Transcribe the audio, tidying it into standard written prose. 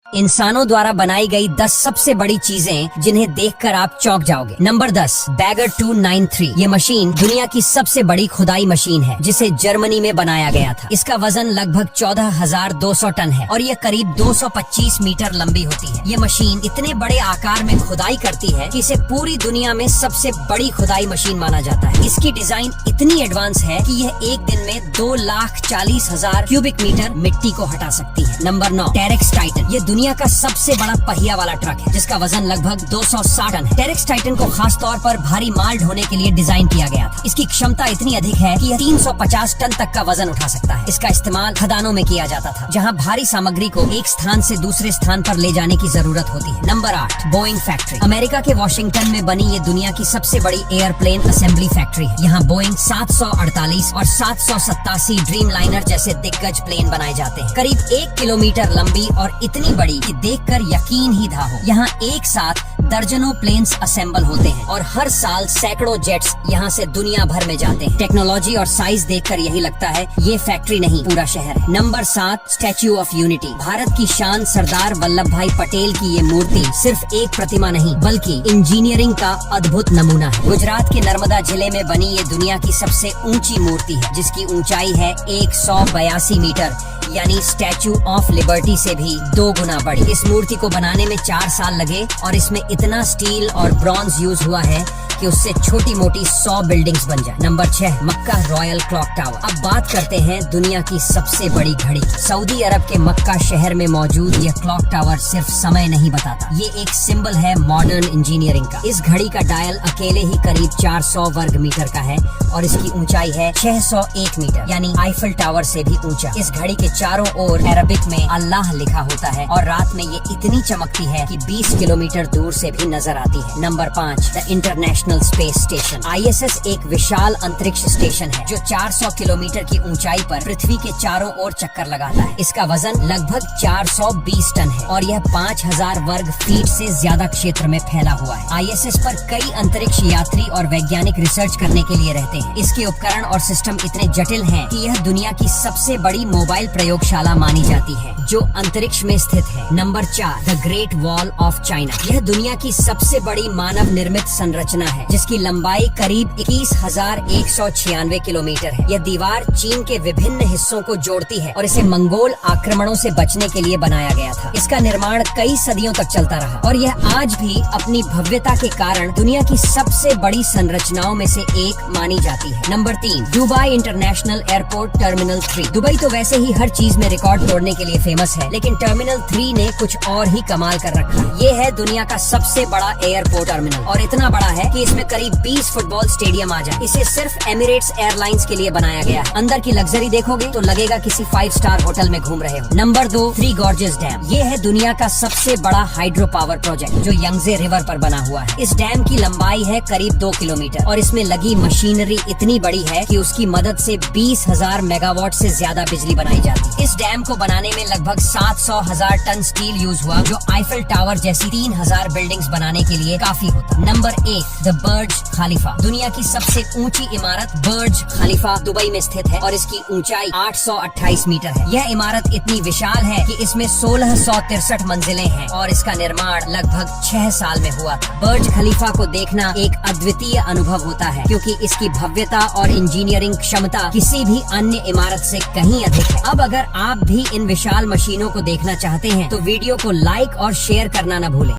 इंसानों द्वारा बनाई गई 10 सबसे बड़ी चीजें जिन्हें देखकर आप चौंक जाओगे। Number 10, Bagger 293। ये मशीन दुनिया की सबसे बड़ी खुदाई मशीन है जिसे जर्मनी में बनाया गया था। इसका वजन लगभग 14,200 टन है और ये करीब 225 मीटर लंबी होती है। ये मशीन इतने बड़े आकार में खुदाई करती है कि इसे पूरी दुनिया में सबसे बड़ी खुदाई मशीन माना जाता है। इसकी डिजाइन इतनी एडवांस है कि यह एक दिन में 2,40,000 क्यूबिक मीटर मिट्टी को हटा सकती है। Number 9, Terex Titan. ये दुनिया का सबसे बड़ा पहिया वाला ट्रक है जिसका वजन लगभग 260 टन है। टेरेक्स टाइटन को खास तौर पर भारी माल ढोने के लिए डिजाइन किया गया था। इसकी क्षमता इतनी अधिक है कि यह 350 टन तक का वजन उठा सकता है। इसका इस्तेमाल खदानों में किया जाता था जहां भारी सामग्री को एक स्थान से दूसरे स्थान पर ले जाने की जरूरत होती है। Number 8, Boeing factory. अमेरिका के वॉशिंगटन में बनी ये दुनिया की सबसे बड़ी एयरप्लेन असेंबली फैक्ट्री है। यहाँ बोइंग 748 और 787 ड्रीम लाइनर जैसे दिग्गज प्लेन बनाए जाते हैं। करीब 1 किलोमीटर लंबी और इतनी बड़ी कि देखकर यकीन ही था हो। यहाँ एक साथ दर्जनों प्लेन्स असेंबल होते हैं और हर साल सैकड़ों जेट्स यहाँ से दुनिया भर में जाते हैं। टेक्नोलॉजी और साइज देखकर यही लगता है ये फैक्ट्री नहीं पूरा शहर है। Number 7, statue of unity. Bharat की शान सरदार वल्लभ भाई पटेल की ये मूर्ति सिर्फ एक प्रतिमा नहीं बल्कि इंजीनियरिंग का अद्भुत नमूना है। गुजरात के नर्मदा जिले में बनी ये दुनिया की सबसे ऊंची मूर्ति है जिसकी ऊंचाई है 182 मीटर, यानी स्टैच्यू ऑफ लिबर्टी से भी 2 गुना बड़ी। इस मूर्ति को बनाने में 4 साल लगे और इसमें इतना स्टील और ब्रॉन्ज यूज हुआ है कि उससे छोटी मोटी 100 बिल्डिंग्स बन जाए। नंबर 6, मक्का रॉयल क्लॉक टावर। अब बात करते हैं दुनिया की सबसे बड़ी घड़ी। सऊदी अरब के मक्का शहर में मौजूद यह क्लॉक टावर सिर्फ समय नहीं बताता, ये एक सिंबल है मॉडर्न इंजीनियरिंग का। इस घड़ी का डायल अकेले ही करीब 400 वर्ग मीटर का है और इसकी ऊंचाई है 601 मीटर, यानी आईफल टावर से भी ऊंचा। इस घड़ी के चारों ओर अरबिक में अल्लाह लिखा होता है और रात में ये इतनी चमकती है कि 20 किलोमीटर दूर से भी नजर आती है। Number 5, the international space station. ISS एक विशाल अंतरिक्ष स्टेशन है जो 400 किलोमीटर की ऊंचाई पर पृथ्वी के चारों ओर चक्कर लगाता है। इसका वजन लगभग 420 टन है और यह 5000 वर्ग फीट से ज्यादा क्षेत्र में फैला हुआ है। ISS पर कई अंतरिक्ष यात्री और वैज्ञानिक रिसर्च करने के लिए रहते हैं। इसके उपकरण और सिस्टम इतने जटिल हैं कि यह दुनिया की सबसे बड़ी मोबाइल प्रयोगशाला मानी जाती है जो अंतरिक्ष में स्थित है। Number 4, the great wall of China. यह दुनिया की सबसे बड़ी मानव निर्मित संरचना है जिसकी लंबाई करीब 21,196 किलोमीटर है। यह दीवार चीन के विभिन्न हिस्सों को जोड़ती है और इसे मंगोल आक्रमणों से बचने के लिए बनाया गया था। इसका निर्माण कई सदियों तक चलता रहा और यह आज भी अपनी भव्यता के कारण दुनिया की सबसे बड़ी संरचनाओं में से एक मानी जाती है। Number 3, Dubai international airport terminal 3। Dubai तो वैसे ही हर चीज में रिकॉर्ड तोड़ने के लिए फेमस है, लेकिन टर्मिनल 3 ने कुछ और ही कमाल कर रखा है। ये है दुनिया का सबसे बड़ा एयरपोर्ट टर्मिनल और इतना बड़ा है कि इसमें करीब 20 फुटबॉल स्टेडियम आ जाए। इसे सिर्फ एमिरेट्स एयरलाइंस के लिए बनाया गया है। अंदर की लग्जरी देखोगे तो लगेगा किसी 5 स्टार होटल में घूम रहे हो। Number 2, three gorges dam. ये है दुनिया का सबसे बड़ा हाइड्रो पावर प्रोजेक्ट जो यंगजे रिवर पर बना हुआ है। इस डैम की लंबाई है करीब 2 किलोमीटर और इसमें लगी मशीनरी इतनी बड़ी है कि उसकी मदद से 20,000 मेगावाट से ज्यादा बिजली बनाई जाती है। इस डैम को बनाने में लगभग 700,000 टन स्टील यूज हुआ जो आईफल टावर जैसी 3000 बिल्डिंग्स बनाने के लिए काफी होता। नंबर 1, द बर्ज खलीफा। दुनिया की सबसे ऊंची इमारत बर्ज खलीफा दुबई में स्थित है और इसकी ऊंचाई 828 मीटर है। यह इमारत इतनी विशाल है कि इसमें 1663 मंजिलें हैं और इसका निर्माण लगभग 6 साल में हुआ था। बर्ज खलीफा को देखना एक अद्वितीय अनुभव होता है क्योंकि इसकी भव्यता और इंजीनियरिंग क्षमता किसी भी अन्य इमारत से कहीं अधिक है। अब अगर आप भी इन विशाल मशीनों को देखना चाहते हैं तो वीडियो को लाइक और शेयर करना न भूलें।